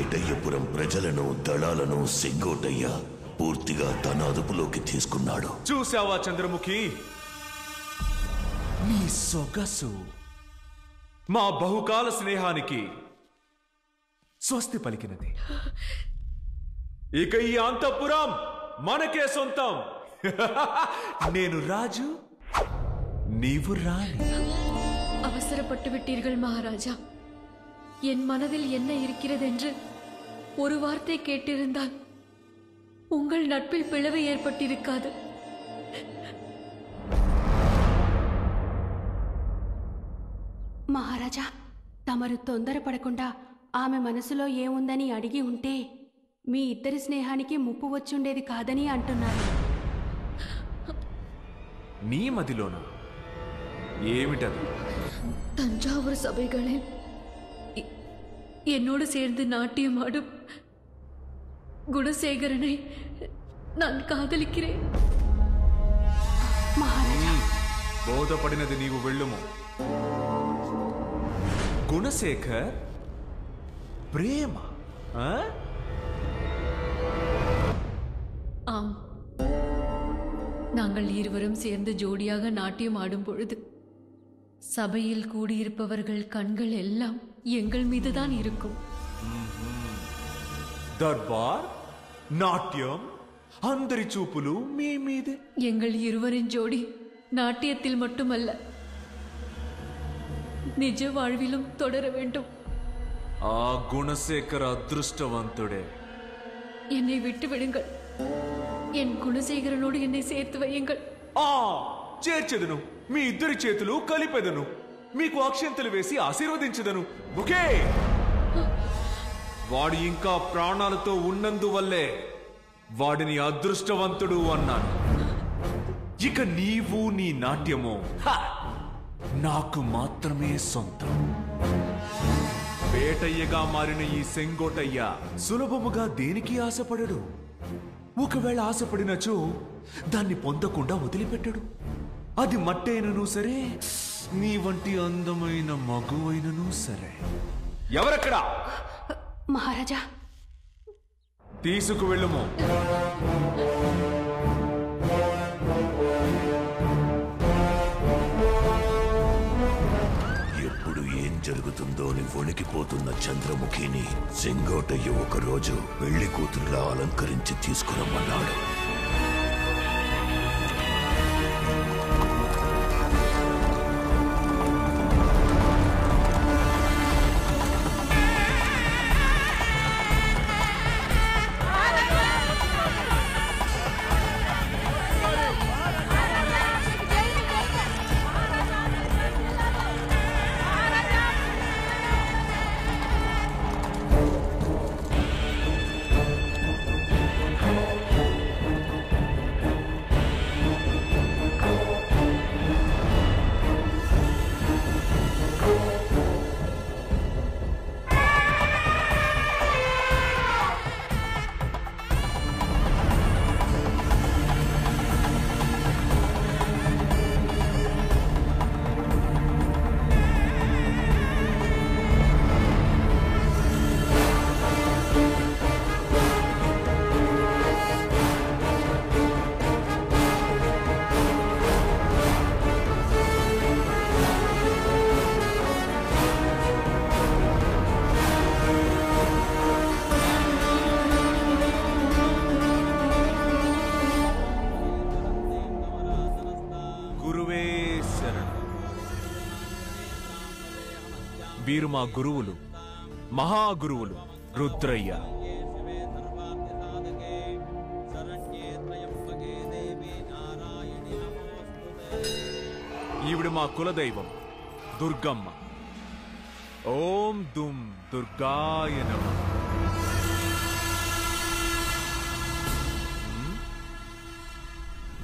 వేటయ్యపురం ప్రజలను దళాలను సెంగోటయ్య పూర్తిగా తన అదుపులోకి తీసుకున్నాడు. చూసావా చంద్రముఖి, నీ సొగసు మా బహుకాల స్నేహానికి స్వస్తి పలికినది. ఇక ఈ అంతఃపురం మనకే సొంతం. నేను రాజు, నీవు రాణి. அவசரப்பட்டு விட்டீர்கள் மகாராஜா. என் மனதில் என்ன இருக்கிறது என்று ஒரு வார்த்தை கேட்டிருந்தால் உங்கள் நட்பில் பிளவு ஏற்பட்டிருக்காது. మహారాజా, తమరు తొందరపడకుండా ఆమె మనసులో ఏముందని అడిగి ఉంటే మీ ఇద్దరి స్నేహానికి ముప్పు వచ్చుండేది కాదని అంటున్నారు. నీ మదిలోనా? ఏమిటది? தஞ்சாவூர் சபைகளில் என்னோடு சேர்ந்து நாட்டியமாடும் குணசேகரனை நான் காதலிக்கிறேன். మహారాజా, బోధపడినది నీవు వెళ్ళుము. குணசேகர் பிரேம? ஆம், நாங்கள் இருவரும் சேர்ந்து ஜோடியாக நாட்டியம் ஆடும் பொழுது சபையில் கூடியிருப்பவர்கள் கண்கள் எல்லாம் எங்கள் மீதுதான் இருக்கும். దర్బార్, నాట్యం, అందరి చూపులు మీ మీదే. எங்கள் இருவரின் ஜோடி நாட்டியத்தில் மட்டுமல்ல, నిజ வாழ்விலும் தொடர வேண்டும். ఆ గుణశేఖర అదృష్టవంతుడే. என்னை விட்டு விடுங்கள். என் குணசேகரனோடு என்னை சேர்த்து வையுங்கள். చేర్చెదను. మీ ఇద్దరి చేతులు కలిపెదను. మీకు అక్షంతలు వేసి ఆశీర్వదించదను. ఓకే? వాడు ఇంకా ప్రాణాలతో ఉన్నందువల్లే వాడిని అదృష్టవంతుడు అన్నాను. ఇక నీవు నీ నాట్యము నాకు మాత్రమే సొంతం. వేటయ్యగా మారిన ఈ సెంగోటయ్య సులభముగా దేనికి ఆశపడడు. ఒకవేళ ఆశపడినచో దాన్ని పొందకుండా వదిలిపెట్టడు. అది మట్టైనను సరే, నీ వంటి అందమైన మగువైనను సరే. ఎవరక్కడా? మహారాజా, తీసుకువెళ్ళుము. ఎప్పుడు ఏం జరుగుతుందో అని వణికిపోతున్న చంద్రముఖిని సెంగోటయ్య ఒకరోజు పెళ్లి కూతురులా అలంకరించి తీసుకురమ్మన్నాడు. వీరు మా గురువులు, మహాగురువులు రుద్రయ్య. ఈవిడ మా కులదైవం దుర్గమ్మ. ఓం దుమ్ దుర్గాయ నమః.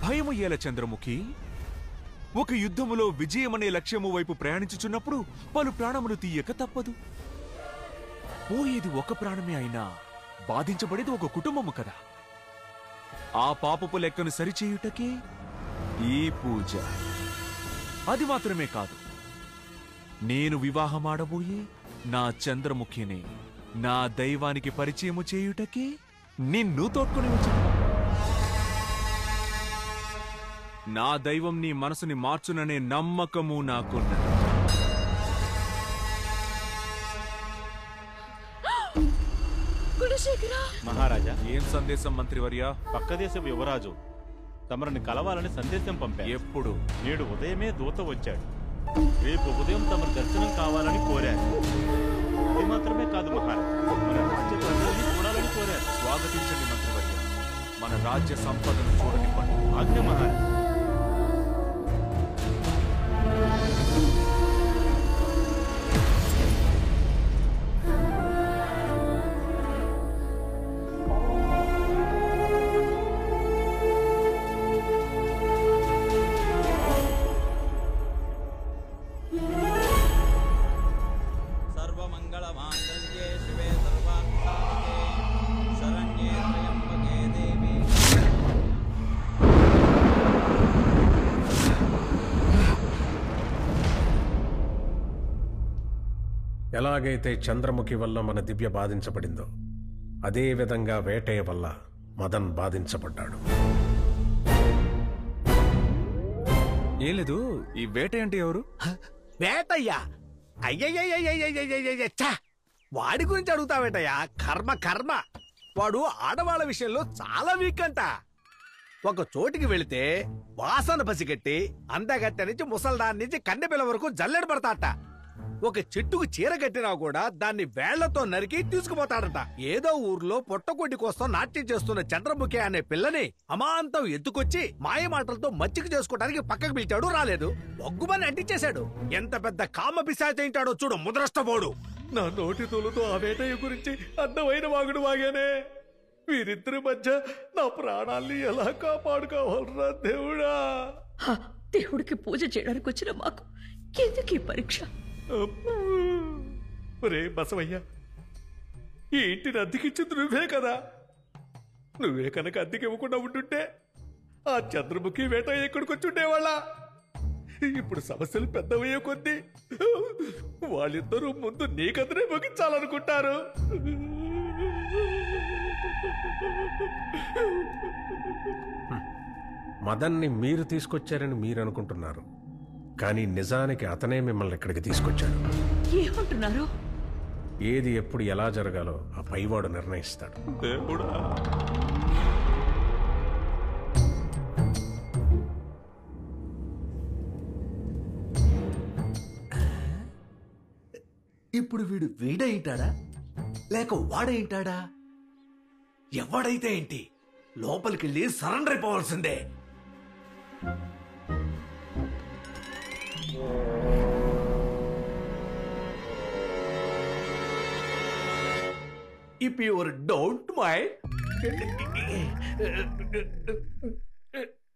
భయము ఏల చంద్రముఖి. ఒక యుద్ధములో విజయమనే లక్ష్యము వైపు ప్రయాణించుచున్నప్పుడు పలు ప్రాణములు తీయక తప్పదు. పోయేది ఒక ప్రాణమే అయినా బాధించబడేది ఒక కుటుంబము కదా. ఆ పాపపు లెక్కను సరిచేయుటకే ఈ పూజ. అది మాత్రమే కాదు, నేను వివాహమాడబోయే నా చంద్రముఖిని నా దైవానికి పరిచయము చేయుటకే నిన్ను తోడ్కొని వచ్చాను. నా దైవం నీ మనసుని మార్చుననే నమ్మకము నాకున్నది. మహారాజా, ఏం సందేశం మంత్రివర్య? పక్క దేశపు యువరాజు తమరిని కలవాలని సందేశం పంపారు. ఎప్పుడు? నేడు ఉదయమే దూత వచ్చాడు. రేపు ఉదయం తమరి దర్శనం కావాలని కోరారు. ఇది మాత్రమే కాదు మహారాజా, మన రాజ్య ప్రజల్ని చూడాలని కోరారు. స్వాగతించండి మంత్రివర్య. మన రాజ్య సంపదను చూడనివ్వండి. ఆజ్ఞ మహారాజా. सर्वमङ्गलमाङ्गल्ये शिवे सर्वार्थसाधिके शरण्ये त्र्यम्बके देवी। ఎలాగైతే చంద్రముఖి వల్ల మన దివ్య బాధించబడిందో అదే విధంగా వేటయ్య వల్ల మదన్ బాధించబడ్డాడు. ఏం లేదు, ఈ వేట అంటే ఎవరు? వేటయ్యా? అయ్యయ్యయ్యయ్యయ్యయ్యయ్యచ్చా! వాడి గురించి అడుగుతావేటయ్యా? కర్మ కర్మ! వాడు ఆడవాళ్ళ విషయంలో చాలా వీక్ అంట. ఒక చోటికి వెళితే వాసన పసిగట్టి అందగట్టె నుంచి ముసల్దాన్ నుంచి కన్నెపిల్ల వరకు జల్లెడ పడతాట. ఒక చెట్టుకు చీర కట్టినా కూడా దాన్ని వేళ్లతో నరికి తీసుకుపోతాడట. ఏదో ఊర్లో పొట్టకొడ్డి కోసం నాట్యం చేస్తున్న చంద్రముఖి అనే పిల్లని అమాంతం ఎత్తుకొచ్చి మాయ మాటలతో మచ్చిక చేసుకోవడానికి పక్కకు పిలిచాడు, రాలేదు. బొగ్గుమని అంటించేశాడు. ఎంత పెద్ద కామ పిశాచయింటాడో చూడు ముద్రష్టపోడు. నా నోటి తోలుతో ఆ వేటయ్య గురించి అందమైన వాగుడు వాగానే. వీరిద్దరి మధ్య నా ప్రాణాల్ని ఎలా కాపాడుకోవాలరా దేవుడా? దేవుడికి పూజ చేయడానికి వచ్చిన మాకు ఎందుకు ఈ పరీక్ష? రే బసవయ్య, ఈ ఇంటిని అద్దెకిచ్చింది నువ్వే కదా. నువ్వే కనుక అద్దెకి ఇవ్వకుండా ఉంటుంటే ఆ చంద్రముఖి వేట ఎక్కడికి వచ్చి ఉండేవాళ్ళ. ఇప్పుడు సమస్యలు పెద్దవయ్యే కొద్దీ వాళ్ళిద్దరూ ముందు నీకదనే ముగించాలనుకుంటారు. మదన్ని మీరు తీసుకొచ్చారని మీరు అనుకుంటున్నారు, కానీ నిజానికి అతనే మిమ్మల్ని ఇక్కడికి తీసుకొచ్చాడు. ఏమంటున్నారు? ఏది ఎప్పుడు ఎలా జరగాలో ఆ పైవాడు నిర్ణయిస్తాడు. దేవుడా, ఇప్పుడు వీడు వీడైంటాడా లేక వాడైంటాడా? ఎవడైతే ఏంటి, లోపలికెళ్ళి surrender అయిపోవాల్సిందే. If you don't mind,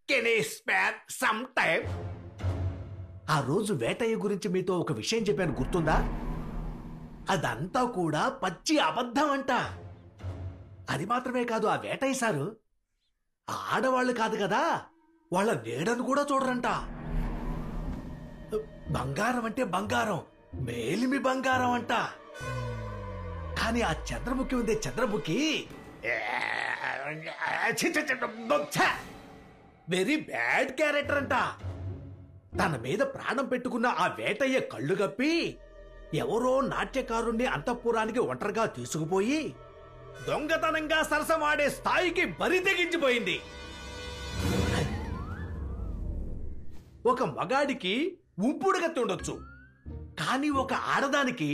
can I spare some time? ఆ రోజు వేటయ్య గురించి మీతో ఒక విషయం చెప్పాను, గుర్తుందా? అదంతా కూడా పచ్చి అబద్ధం అంట. అది మాత్రమే కాదు, ఆ వేటయ్య సారు ఆడవాళ్ళు కాదు కదా, వాళ్ళ నీడను కూడా చూడరంట. బంగారం అంటే బంగారం, మేలిమి బంగారం అంట. కానీ ఆ చంద్రముఖి ఉందే, చంద్రముఖి వెరీ బ్యాడ్ క్యారెక్టర్ అంట. తన మీద ప్రాణం పెట్టుకున్న ఆ వేటయ్య కళ్ళు గప్పి ఎవరో నాట్యకారుణ్ణి అంతఃపురానికి ఒంటరిగా తీసుకుపోయి దొంగతనంగా సరసమాడే స్థాయికి బరి తెగించిపోయింది. ఒక మగాడికి ఉంపుడుగత్తి ఉండొచ్చు, కానీ ఒక ఆడదానికి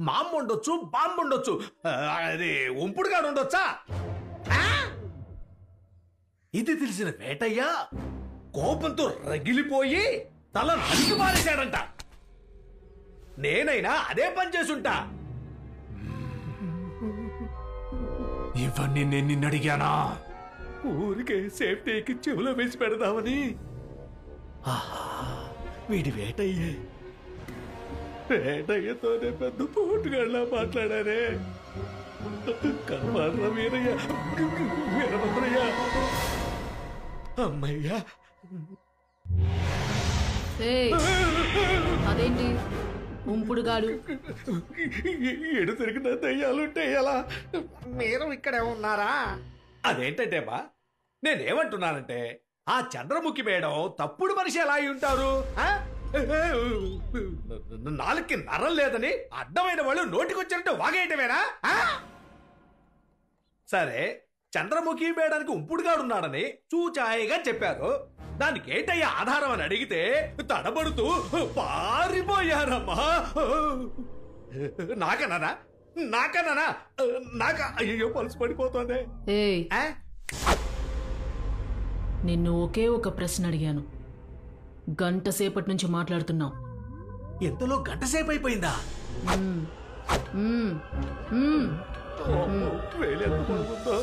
మామ్మ ఉండొచ్చు, బాంబు ఉండొచ్చు. అది ఉంపుడుగాడు ఉండొచ్చా? ఇది తెలిసిన వేటయ్య కోపంతో రగిలిపోయి తల నరికి మారేశాడంట. నేనైనా అదే పని చేసుంటా. ఇవన్నీ నేను నిన్ను అడిగానా? ఊరికే సేఫ్టీకి చెవులో వేసి పెడదామని. వీడి వేటయ్యే. వేటయ్యతోనే పెద్ద పోటుగాళ్ళ మాట్లాడారే. కర్మార వీరయ్య, వీరభద్రయ్య, అమ్మయ్యా. అదేంటి ఉంపుడుగాడు ఎడు తిరిగిన దయ్యాలుంటే ఎలా? మీరు ఇక్కడే ఉన్నారా? అదేంటంటే బా, నేనేమంటున్నానంటే ఆ చంద్రముఖి మేడం తప్పుడు మనిషి ఎలా అయి ఉంటారు? నాలుగుకి నరం లేదని అడ్డమైన వాళ్ళు నోటికొచ్చినట్టు వాగేయటమేనా? సరే, చంద్రముఖి మేడానికి ఉంపుడుగాడున్నాడని చూచాయిగా చెప్పారు. దానికి ఏంటయ్యా ఆధారం అని అడిగితే తడబడుతూ పారిపోయారమ్మా. నాకన్నానా నాక అయ్యో పలుసు పడిపోతుంది. నిన్ను ఒకే ఒక ప్రశ్న అడిగాను, గంట సేపటి నుంచి మాట్లాడుతున్నావు. ఎంతలో గంట సేపు అయిపోయిందా? మ్మ్. మ్మ్. మ్మ్. వేలెంత బాగుందో.